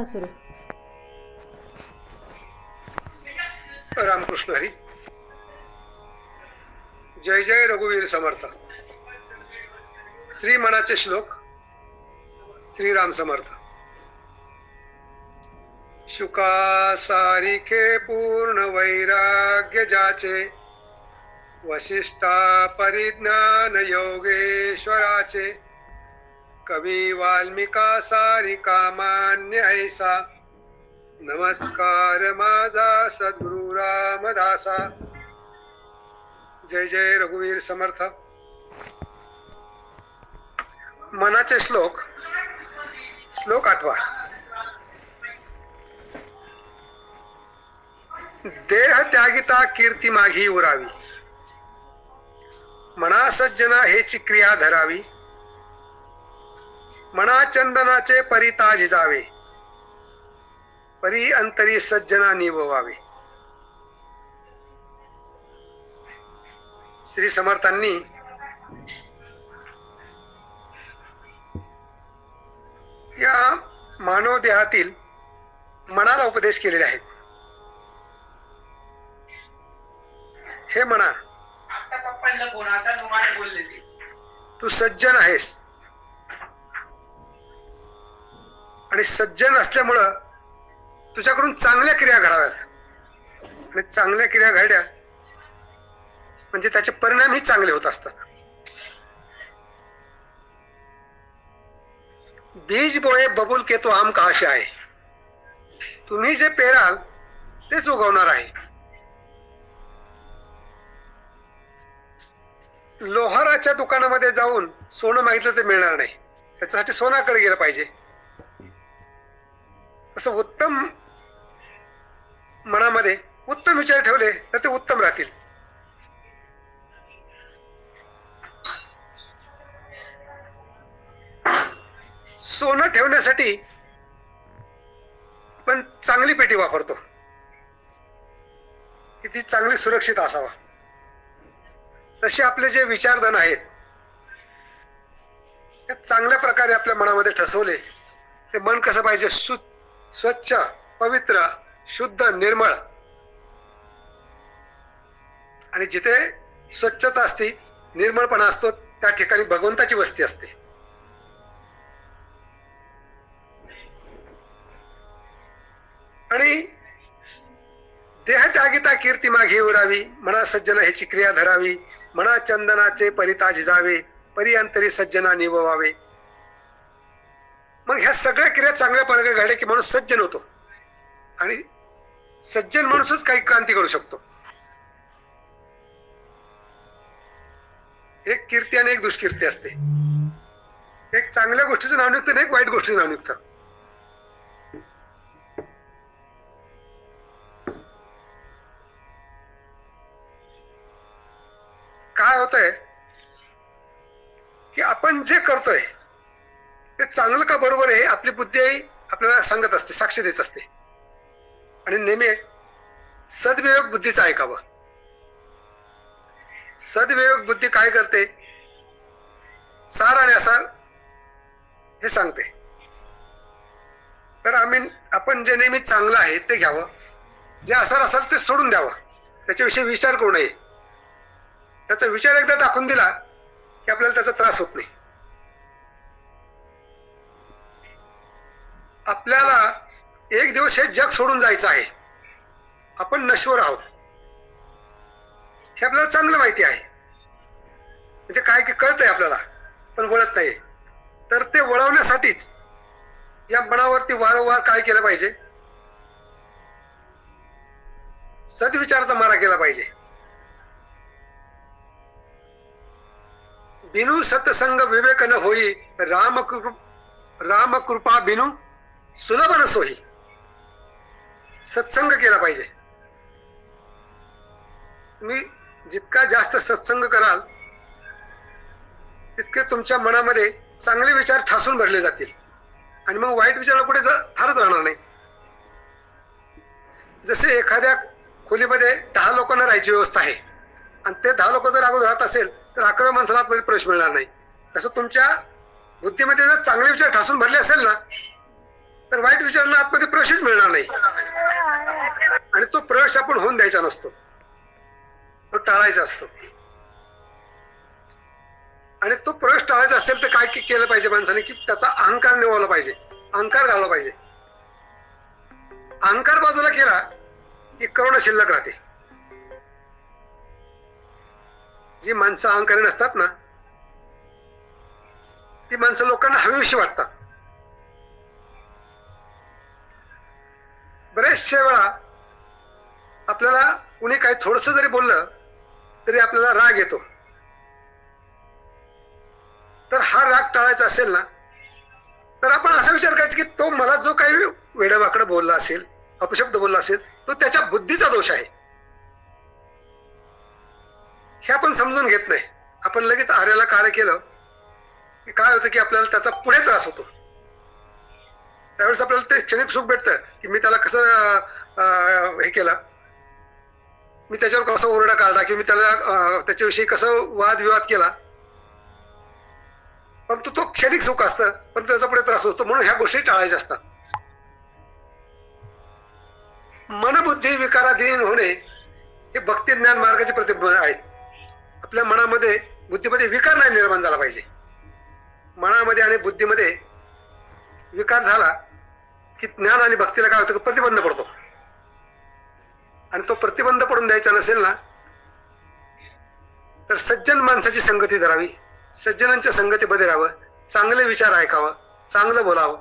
करा सुरू. रामकृष्ण हरी. जय जय रघुवीर समर्थ. श्री मनाचे श्लोक. श्रीराम समर्थ. शुका सारिखे पूर्ण वैराग्य जाचे, वशिष्ठा परिज्ञान योगेश्वराचे, कवी वाल्मिका सारिका मान्य ऐसा, नमस्कार माझा सद्गुरु रामदासा. जय जय रघुवीर समर्थ. मनाचे श्लोक. श्लोक 8. देह त्यागिता कीर्ती माघी उरावी, मना सज्जना हेची क्रिया धरावी, मना चंदनाचे परिताज जावे, परी अंतरी सज्जना निववावे. श्री समर्थांनी या मानव देहातील मनाला उपदेश केलेले आहेत. हे मना, तू सज्जन आहेस आणि सज्जन असल्यामुळं तुझ्याकडून चांगल्या क्रिया घडाव्यात, आणि चांगल्या क्रिया घडल्या म्हणजे त्याचे परिणामही चांगले होत असतात. बीज बोये बबुल के तो आम कहाशे आहे. तुम्ही जे पेराल तेच उगवणार आहे. लोहाराच्या दुकानामध्ये जाऊन सोनं मागितलं तर मिळणार नाही, त्याच्यासाठी सोनाकडे गेलं पाहिजे. असं उत्तम मनामध्ये उत्तम विचार ठेवले तर ते उत्तम राहतील. सोनं ठेवण्यासाठी पण चांगली पेटी वापरतो की ती चांगली सुरक्षित असावा. तसे आपले जे विचारधन आहेत ते चांगल्या प्रकारे आपल्या मनामध्ये ठसवले. ते मन कसं पाहिजे? स्वच्छ, पवित्र, शुद्ध, निर्मळ. आणि जिथे स्वच्छता असते, निर्मळपणा असतो, त्या ठिकाणी भगवंताची वस्ती असते. आणि देह त्यागिता कीर्ती माघे उरावी, मना सज्जना ह्याची क्रिया धरावी, मना चंदनाचे परिताज जावे, परी अंतरी सज्जना निववावे. मग ह्या सगळ्या क्रिया चांगल्या प्रकारे घडले की माणूस सज्जन होतो, आणि सज्जन माणूसच काही क्रांती करू शकतो. एक कीर्ती आणि एक दुष्कीर्ती असते. एक चांगल्या गोष्टीचं नाव निघतं आणि एक वाईट गोष्टीचं नाव निघतं. काय होतंय की आपण जे करतोय ते चांगलं का बरोबर आहे आपली बुद्धी आपल्याला सांगत असते, साक्ष देत असते. आणि नेहमी सद्विवेक बुद्धीचं ऐकावं. सद्विवेक बुद्धी काय करते? सार आणि असार हे सांगते. तर आपण जे नेहमी चांगलं आहे ते घ्यावं, जे असार असाल ते सोडून द्यावं, त्याच्याविषयी विचार करू नये. त्याचा विचार एकदा टाकून दिला की आपल्याला त्याचा त्रास होत नाही. आपल्याला एक दिवस हे जग सोडून जायचं आहे. आपण नश्वर आहोत हे आपल्याला चांगलं माहिती आहे. म्हणजे काय की कळतंय आपल्याला, पण वळत नाही. तर ते वळवण्यासाठीच या मनावरती वारंवार काय केलं पाहिजे? सद्विचाराचा मारा केला पाहिजे. बिनु सत्संग विवेक न होई, राम कृपा बिनु सुलभ न सोई. सत्संग केला पाहिजे. तुम्ही जितका जास्त सत्संग कराल तितके तुमच्या मनामध्ये चांगले विचार ठासून भरले जातील, आणि मग वाईट विचाराला पुढे फारच राहणार नाही. जसे एखाद्या खोलीमध्ये 10 लोकांना राहायची व्यवस्था आहे, आणि ते 10 लोक जर अगोदर राहत असेल तर 11व्या माणसाला आतमध्ये प्रवेश मिळणार नाही. तसं तुमच्या बुद्धीमध्ये जर चांगले विचार ठासून भरले असेल ना, तर वाईट विचारांना आतमध्ये प्रवेशच मिळणार नाही, आणि तो प्रवेश आपण होऊन द्यायचा नसतो, तो टाळायचा असतो. आणि तो प्रवेश टाळायचा असेल तर काय केलं पाहिजे माणसाने, की त्याचा अहंकार निवडला पाहिजे, अहंकार घालला पाहिजे. अहंकार बाजूला केला की करुणा शिल्लक राहते. जी माणसं अहंकारी नसतात ना, ती माणसं लोकांना हवीविषयी वाटतात. बरेचशा वेळा आपल्याला कुणी काही थोडस जरी बोललं तरी आपल्याला राग येतो. तर हा राग टाळायचा असेल ना, तर आपण असा विचार करायचा की तो मला जो काही वेडावाकडं बोलला असेल, अपशब्द बोलला असेल, तो त्याच्या बुद्धीचा दोष आहे, हे आपण समजून घेत नाही. आपण लगेच आर्याला कार्य केलं की काय होतं की आपल्याला त्याचा पुढे त्रास होतो. त्यावेळेस आपल्याला ते क्षणिक सुख भेटतं की मी त्याला कसं हे केलं, मी त्याच्यावर कसा ओरडा काढला, की मी त्याला त्याच्याविषयी कसं वादविवाद केला. परंतु तो क्षणिक सुख असतं, पण त्याचा पुढे त्रास होतो. म्हणून ह्या गोष्टी टाळायच्या असतात. मनबुद्धी विकाराधीन होणे हे भक्ती ज्ञान मार्गाचे प्रतिबिंब आहेत. आपल्या मनामध्ये बुद्धीमध्ये विकार नाही निर्माण झाला पाहिजे. मनामध्ये आणि बुद्धीमध्ये विकार झाला की ज्ञान आणि भक्तीला काय होतं, प्रतिबंध पडतो. आणि तो प्रतिबंध पडून द्यायचा नसेल ना, तर सज्जन माणसाची संगती धरावी, सज्जनांच्या संगतीमध्ये राहावं, चांगले विचार ऐकावं, चांगलं बोलावं,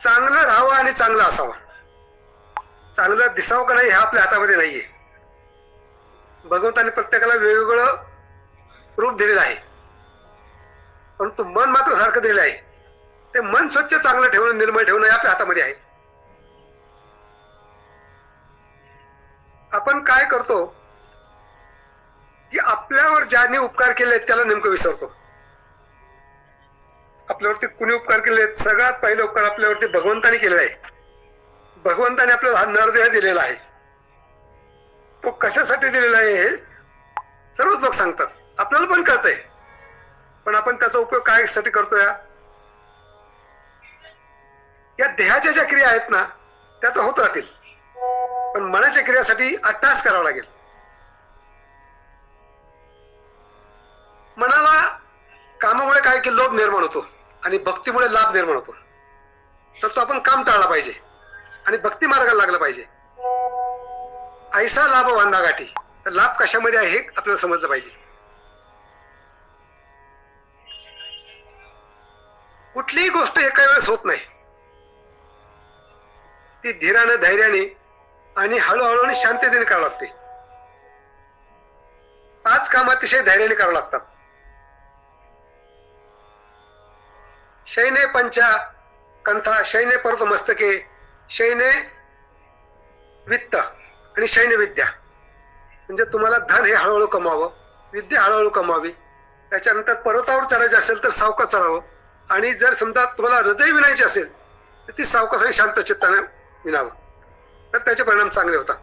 चांगलं राहावं आणि चांगलं असावं. चांगलं दिसावं का नाही हे आपल्या हातामध्ये नाहीये. भगवंताने प्रत्येकाला वेगवेगळं रूप दिलेलं आहे, परंतु मन मात्र सारखं दिलेलं आहे. ते मन स्वच्छ चांगलं ठेवणं, निर्मळ ठेवणं हे आपल्या हातामध्ये आहे. आपण काय करतो की आपल्यावर ज्यांनी उपकार केले त्याला नेमकं विसरतो. आपल्यावरती कुणी उपकार केले, सगळ्यात पहिले उपकार आपल्यावरती भगवंताने केलेला आहे. भगवंताने आपल्याला हा नरदेह दिलेला आहे. तो कशासाठी दिलेला आहे हे सर्वच लोक सांगतात, आपल्याला पण कळतंय, पण आपण त्याचा उपयोग काय साठी करतोय. या देहाच्या ज्या क्रिया आहेत ना त्या तर होत राहतील, पण मनाच्या क्रियासाठी अट्टास करावा लागेल. मनाला कामामुळे काय की लोभ निर्माण होतो आणि भक्तीमुळे लाभ निर्माण होतो. तर तो आपण काम टाळला पाहिजे आणि भक्ती मार्गाला लागला पाहिजे. ऐसा लाभ वांदा गाठी, तर लाभ कशामध्ये आहे हे आपल्याला समजलं पाहिजे. कुठलीही गोष्ट एका वेळेस होत नाही, ती धीराने, धैर्याने आणि हळूहळू आणि शांततेने करावं लागते. 5 काम अतिशय धैर्याने करावं लागतात. शैने पंचा कंथा, शैने परत मस्तके, शैने वित्त आणि शैने विद्या. म्हणजे तुम्हाला धन हे हळूहळू कमावं, विद्या हळूहळू कमावी. त्याच्यानंतर पर्वतावर चढायचं असेल तर सावकाश चढावं, आणि जर समजा तुम्हाला रजई विणायची असेल तर ती सावकाश आणि शांत चित्ताने विणावं, तर त्याचे परिणाम चांगले होतात.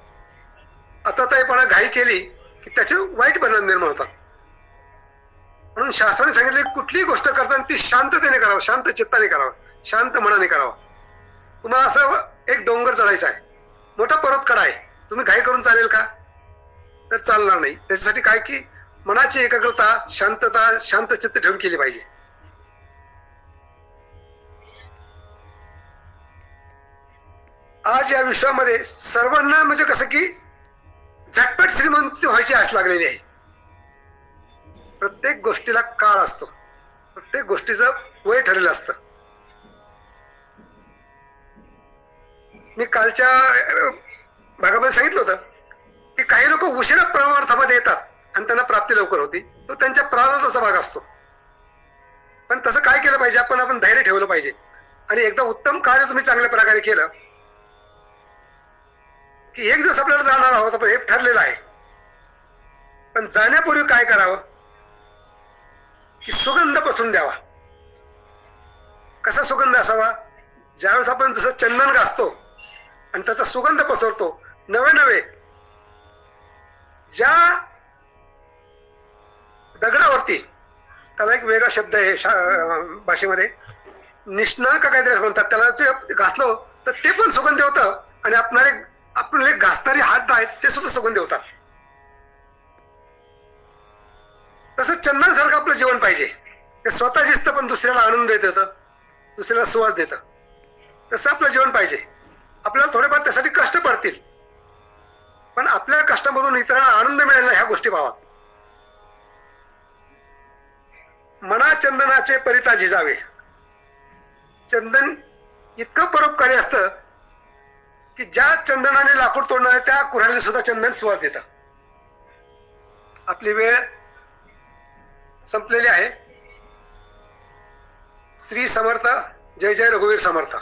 आता ताईपणा घाई केली की त्याचे वाईट परिणाम निर्माण होतात. म्हणून शास्त्राने सांगितले कुठलीही गोष्ट करताना ती शांततेने करावं, शांत चित्ताने करावं, शांत मनाने करावं. तुम्हाला असं एक डोंगर चढायचा आहे, मोठा पर्वत कडा आहे, तुम्ही घाई करून चालेल का, तर चालणार नाही. त्याच्यासाठी काय की मनाची एकाग्रता, शांतता, शांत चित्त ठेवून केली पाहिजे. आज या विश्वामध्ये सर्वांना म्हणजे कसं की झटपट श्रीमंत व्हायची आस लागलेली आहे. प्रत्येक गोष्टीला काळ असतो, प्रत्येक गोष्टीचं वय ठरलेलं असतं. मी कालच्या भागामध्ये सांगितलं होतं की काही लोक उशिरा परमार्थामध्ये येतात आणि त्यांना प्राप्ती लवकर होती, तो त्यांच्या प्रारब्धाचा भाग असतो. पण तसं काय केलं पाहिजे, आपण धैर्य ठेवलं पाहिजे. आणि एकदा उत्तम कार्य तुम्ही चांगल्या प्रकारे केलं की एक दिवस आपल्याला जाणार आहोत, आपण हे ठरलेलं आहे. पण जाण्यापूर्वी काय करावं की सुगंध पसरून द्यावा. कसा सुगंध असावा, ज्यावेळेस आपण जसं चंदन घासतो आणि त्याचा सुगंध पसरतो, नवे नवे ज्या दगडावरती, त्याला एक वेगळा शब्द आहे भाषेमध्ये, निष्ण का काहीतरी म्हणतात त्याला, जे घासलो तर ते पण सुगंधी होतं आणि आपले घासणारे हात आहेत ते सुद्धा सुगंधी होतात. तसं चंदनासारखं आपलं जीवन पाहिजे. ते स्वतः शिस्त पण दुसऱ्याला आनंद देत येतं, दुसऱ्याला सुवास देतं. तसं आपलं जीवन पाहिजे. आपल्याला थोडेफार त्यासाठी कष्ट पडतील, पण आपल्या कष्टामधून इतरांना आनंद मिळेल ना ह्या गोष्टी पाहाव्यात. मना चंदनाचे परिता झिजावे. चंदन इतकं परोपकारी असतं की ज्या चंदनाने लाकूड तोडणाऱ्या त्या कुऱ्हाडीला सुद्धा चंदन सुवास देतं. आपली वेळ संपलेली आहे. श्री समर्थ. जय जय रघुवीर समर्थ.